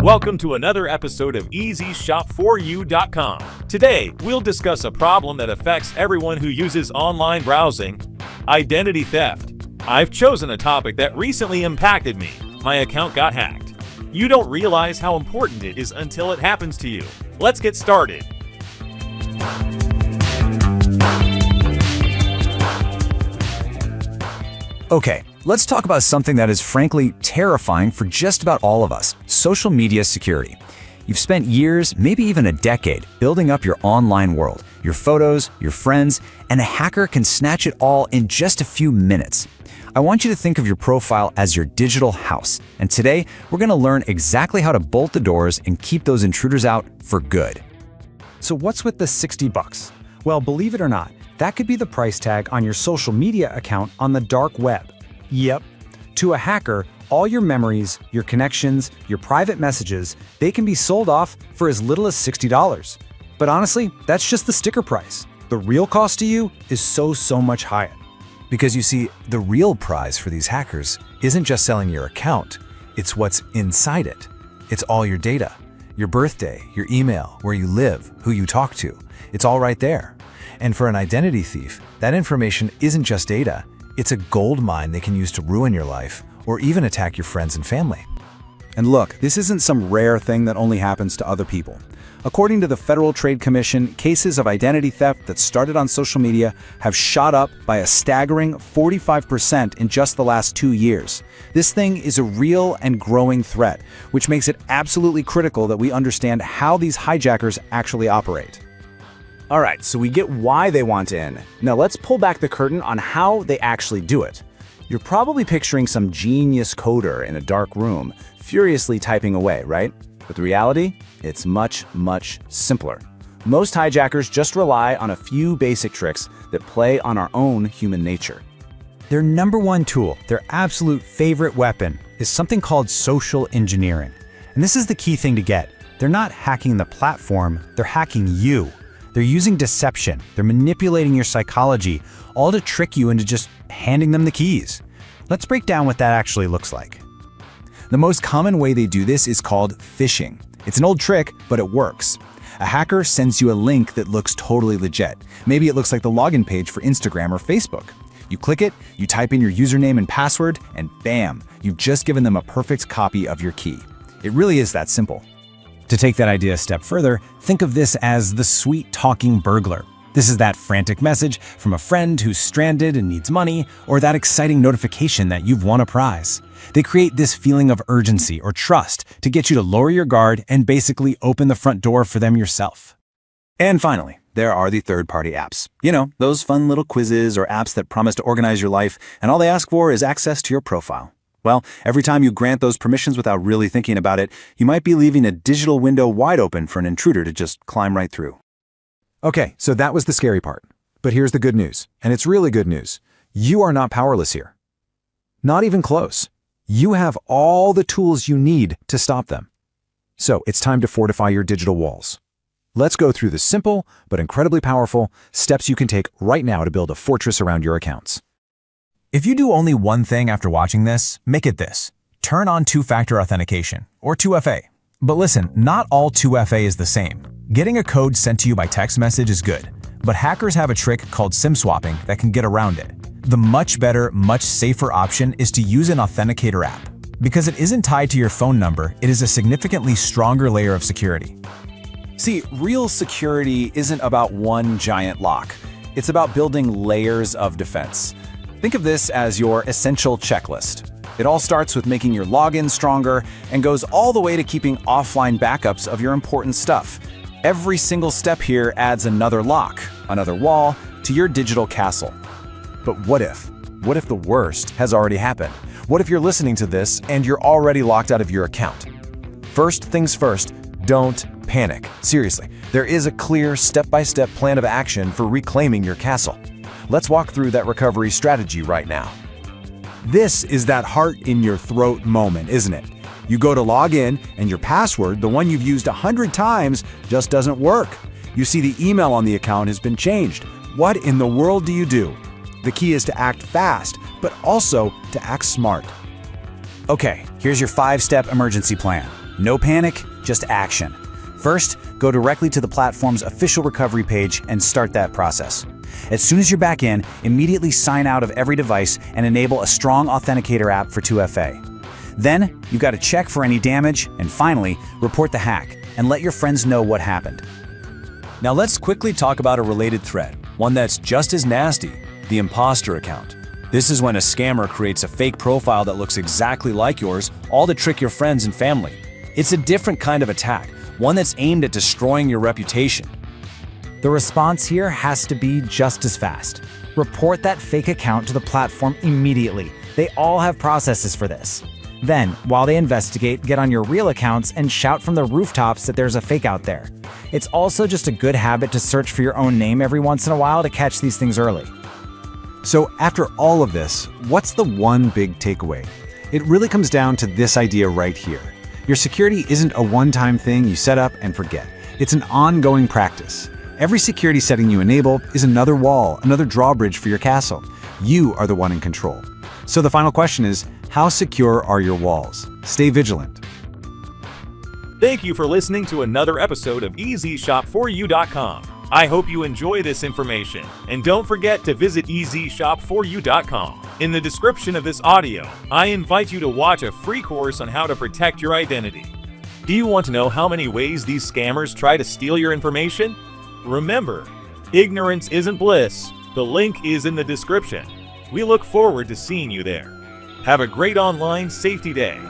Welcome to another episode of EasyShop4U.com. Today, we'll discuss a problem that affects everyone who uses online browsing: identity theft. I've chosen a topic that recently impacted me. My account got hacked. You don't realize how important it is until it happens to you. Let's get started. Okay, let's talk about something that is frankly terrifying for just about all of us: social media security. You've spent years, maybe even a decade, building up your online world, your photos, your friends, and a hacker can snatch it all in just a few minutes. I want you to think of your profile as your digital house, and today we're going to learn exactly how to bolt the doors and keep those intruders out for good. So what's with the $60? Well, believe it or not, that could be the price tag on your social media account on the dark web. Yep. To a hacker, all your memories, your connections, your private messages, they can be sold off for as little as $60. But honestly, that's just the sticker price. The real cost to you is so much higher. Because you see, the real prize for these hackers isn't just selling your account, it's what's inside it. It's all your data, your birthday, your email, where you live, who you talk to. It's all right there. And for an identity thief, that information isn't just data, it's a gold mine they can use to ruin your life or even attack your friends and family. And look, this isn't some rare thing that only happens to other people. According to the Federal Trade Commission, cases of identity theft that started on social media have shot up by a staggering 45% in just the last 2 years. This thing is a real and growing threat, which makes it absolutely critical that we understand how these hijackers actually operate. All right, so we get why they want in. Now let's pull back the curtain on how they actually do it. You're probably picturing some genius coder in a dark room, furiously typing away, right? But the reality? It's much simpler. Most hijackers just rely on a few basic tricks that play on our own human nature. Their number one tool, their absolute favorite weapon, is something called social engineering. And this is the key thing to get. They're not hacking the platform, they're hacking you. They're using deception, they're manipulating your psychology, all to trick you into just handing them the keys. Let's break down what that actually looks like. The most common way they do this is called phishing. It's an old trick, but it works. A hacker sends you a link that looks totally legit. Maybe it looks like the login page for Instagram or Facebook. You click it, you type in your username and password, and bam, you've just given them a perfect copy of your key. It really is that simple. To take that idea a step further, think of this as the sweet-talking burglar. This is that frantic message from a friend who's stranded and needs money, or that exciting notification that you've won a prize. They create this feeling of urgency or trust to get you to lower your guard and basically open the front door for them yourself. And finally, there are the third-party apps. You know, those fun little quizzes or apps that promise to organize your life, and all they ask for is access to your profile. Well, every time you grant those permissions without really thinking about it, you might be leaving a digital window wide open for an intruder to just climb right through. Okay, so that was the scary part. But here's the good news, and it's really good news. You are not powerless here. Not even close. You have all the tools you need to stop them. So it's time to fortify your digital walls. Let's go through the simple, but incredibly powerful steps you can take right now to build a fortress around your accounts. If you do only one thing after watching this, make it this: turn on two-factor authentication, or 2FA. But listen, not all 2FA is the same. Getting a code sent to you by text message is good, but hackers have a trick called SIM swapping that can get around it. The much better, much safer option is to use an authenticator app. Because it isn't tied to your phone number, it is a significantly stronger layer of security. See, real security isn't about one giant lock. It's about building layers of defense. Think of this as your essential checklist. It all starts with making your login stronger and goes all the way to keeping offline backups of your important stuff. Every single step here adds another lock, another wall, to your digital castle. But what if? What if the worst has already happened? What if you're listening to this and you're already locked out of your account? First things first, don't panic. Seriously, there is a clear step-by-step plan of action for reclaiming your castle. Let's walk through that recovery strategy right now. This is that heart in your throat moment, isn't it? You go to log in and your password, the one you've used 100 times, just doesn't work. You see the email on the account has been changed. What in the world do you do? The key is to act fast, but also to act smart. Okay, here's your 5-step emergency plan. No panic, just action. First, go directly to the platform's official recovery page and start that process. As soon as you're back in, immediately sign out of every device and enable a strong authenticator app for 2FA. Then, you've got to check for any damage, and finally, report the hack and let your friends know what happened. Now let's quickly talk about a related threat, one that's just as nasty, the imposter account. This is when a scammer creates a fake profile that looks exactly like yours, all to trick your friends and family. It's a different kind of attack, one that's aimed at destroying your reputation. The response here has to be just as fast. Report that fake account to the platform immediately. They all have processes for this. Then, while they investigate, get on your real accounts and shout from the rooftops that there's a fake out there. It's also just a good habit to search for your own name every once in a while to catch these things early. So after all of this, what's the one big takeaway? It really comes down to this idea right here. Your security isn't a one-time thing you set up and forget. It's an ongoing practice. Every security setting you enable is another wall, another drawbridge for your castle. You are the one in control. So the final question is, how secure are your walls? Stay vigilant. Thank you for listening to another episode of EasyShop4U.com. I hope you enjoy this information, and don't forget to visit EasyShop4U.com. In the description of this audio, I invite you to watch a free course on how to protect your identity. Do you want to know how many ways these scammers try to steal your information? Remember, ignorance isn't bliss. The link is in the description. We look forward to seeing you there. Have a great online safety day.